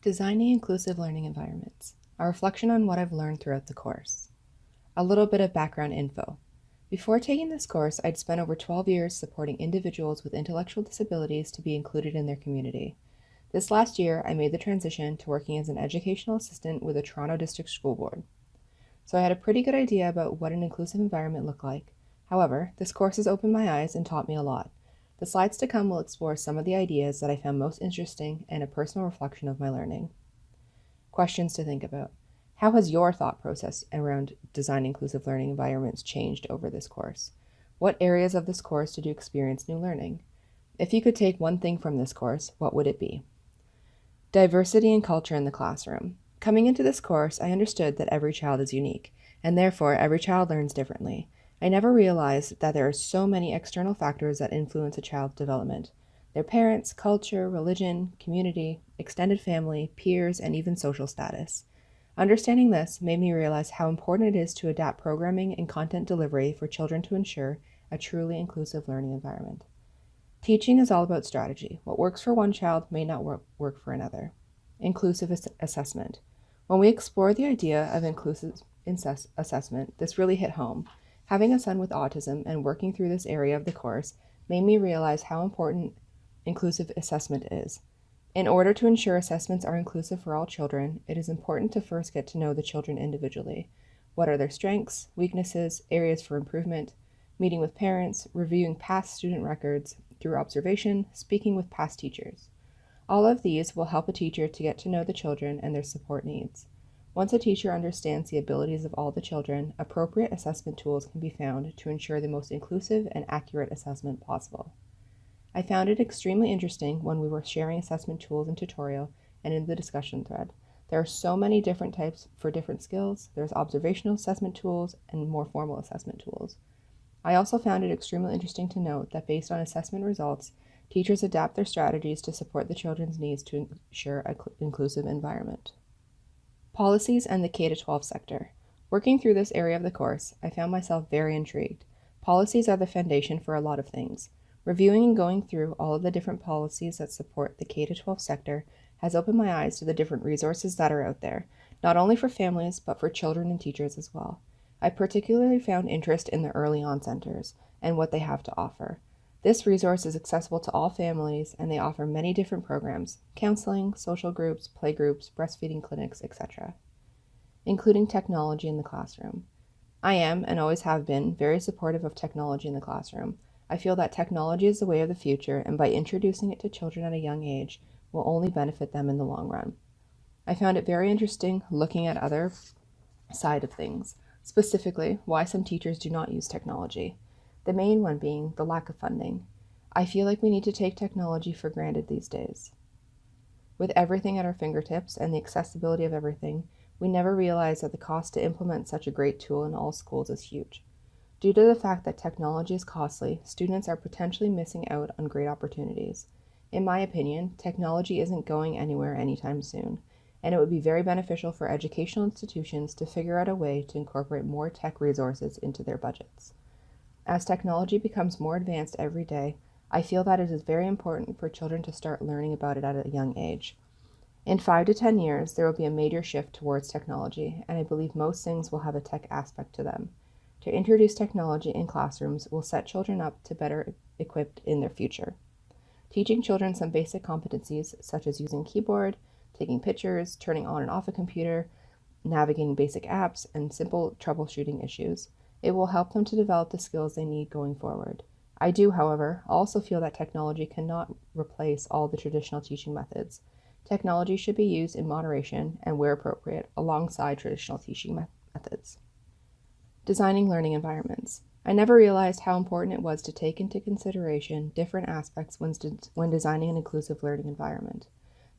Designing Inclusive Learning Environments, a reflection on what I've learned throughout the course. A little bit of background info. Before taking this course, I'd spent over 12 years supporting individuals with intellectual disabilities to be included in their community. This last year, I made the transition to working as an educational assistant with the Toronto District School Board. So I had a pretty good idea about what an inclusive environment looked like. However, this course has opened my eyes and taught me a lot. The slides to come will explore some of the ideas that I found most interesting and a personal reflection of my learning. Questions to think about. How has your thought process around designing inclusive learning environments changed over this course? What areas of this course did you experience new learning? If you could take one thing from this course, what would it be? Diversity and culture in the classroom. Coming into this course, I understood that every child is unique, and therefore every child learns differently. I never realized that there are so many external factors that influence a child's development. Their parents, culture, religion, community, extended family, peers, and even social status. Understanding this made me realize how important it is to adapt programming and content delivery for children to ensure a truly inclusive learning environment. Teaching is all about strategy. What works for one child may not work for another. Inclusive assessment. When we explore the idea of inclusive assessment, this really hit home. Having a son with autism and working through this area of the course made me realize how important inclusive assessment is. In order to ensure assessments are inclusive for all children, it is important to first get to know the children individually. What are their strengths, weaknesses, areas for improvement, meeting with parents, reviewing past student records through observation, speaking with past teachers. All of these will help a teacher to get to know the children and their support needs. Once a teacher understands the abilities of all the children, appropriate assessment tools can be found to ensure the most inclusive and accurate assessment possible. I found it extremely interesting when we were sharing assessment tools in tutorial and in the discussion thread. There are so many different types for different skills. There's observational assessment tools and more formal assessment tools. I also found it extremely interesting to note that based on assessment results, teachers adapt their strategies to support the children's needs to ensure an inclusive environment. Policies and the K-12 sector. Working through this area of the course, I found myself very intrigued. Policies are the foundation for a lot of things. Reviewing and going through all of the different policies that support the K-12 sector has opened my eyes to the different resources that are out there, not only for families, but for children and teachers as well. I particularly found interest in the Early On Centers and what they have to offer. This resource is accessible to all families, and they offer many different programs: counseling, social groups, playgroups, breastfeeding clinics, etc., including technology in the classroom. I am, and always have been, very supportive of technology in the classroom. I feel that technology is the way of the future, and by introducing it to children at a young age will only benefit them in the long run. I found it very interesting looking at other side of things, specifically why some teachers do not use technology. The main one being the lack of funding. I feel like we need to take technology for granted these days. With everything at our fingertips and the accessibility of everything, we never realize that the cost to implement such a great tool in all schools is huge. Due to the fact that technology is costly, students are potentially missing out on great opportunities. In my opinion, technology isn't going anywhere anytime soon, and it would be very beneficial for educational institutions to figure out a way to incorporate more tech resources into their budgets. As technology becomes more advanced every day, I feel that it is very important for children to start learning about it at a young age. In 5 to 10 years, there will be a major shift towards technology, and I believe most things will have a tech aspect to them. To introduce technology in classrooms will set children up to better equipped in their future. Teaching children some basic competencies such as using keyboard, taking pictures, turning on and off a computer, navigating basic apps, and simple troubleshooting issues. It will help them to develop the skills they need going forward. I do, however, also feel that technology cannot replace all the traditional teaching methods. Technology should be used in moderation and where appropriate, alongside traditional teaching methods. Designing learning environments. I never realized how important it was to take into consideration different aspects when designing an inclusive learning environment.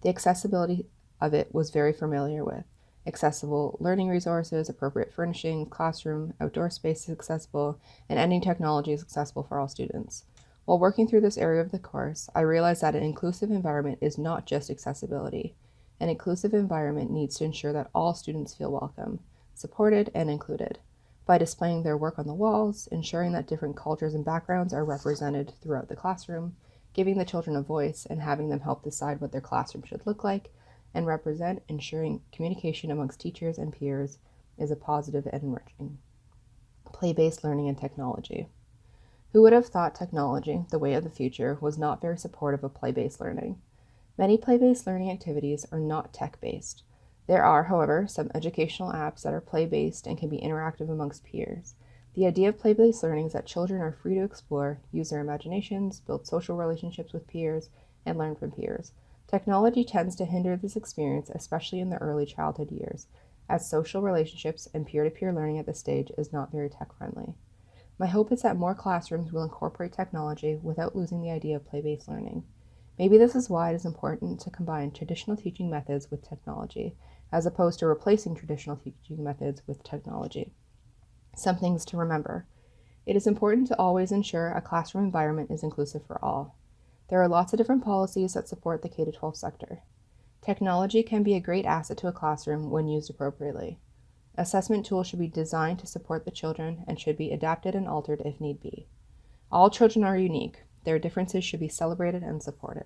The accessibility of it was very familiar with. Accessible learning resources, appropriate furnishings, classroom, outdoor spaces accessible, and any technology is accessible for all students. While working through this area of the course, I realized that an inclusive environment is not just accessibility. An inclusive environment needs to ensure that all students feel welcome, supported, and included. By displaying their work on the walls, ensuring that different cultures and backgrounds are represented throughout the classroom, giving the children a voice, and having them help decide what their classroom should look like, and represent, ensuring communication amongst teachers and peers is a positive and enriching. Play-based learning and technology. Who would have thought technology, the way of the future, was not very supportive of play-based learning? Many play-based learning activities are not tech-based. There are, however, some educational apps that are play-based and can be interactive amongst peers. The idea of play-based learning is that children are free to explore, use their imaginations, build social relationships with peers, and learn from peers. Technology tends to hinder this experience, especially in the early childhood years, as social relationships and peer-to-peer learning at this stage is not very tech-friendly. My hope is that more classrooms will incorporate technology without losing the idea of play-based learning. Maybe this is why it is important to combine traditional teaching methods with technology, as opposed to replacing traditional teaching methods with technology. Some things to remember. It is important to always ensure a classroom environment is inclusive for all. There are lots of different policies that support the K-12 sector. Technology can be a great asset to a classroom when used appropriately. Assessment tools should be designed to support the children and should be adapted and altered if need be. All children are unique. Their differences should be celebrated and supported.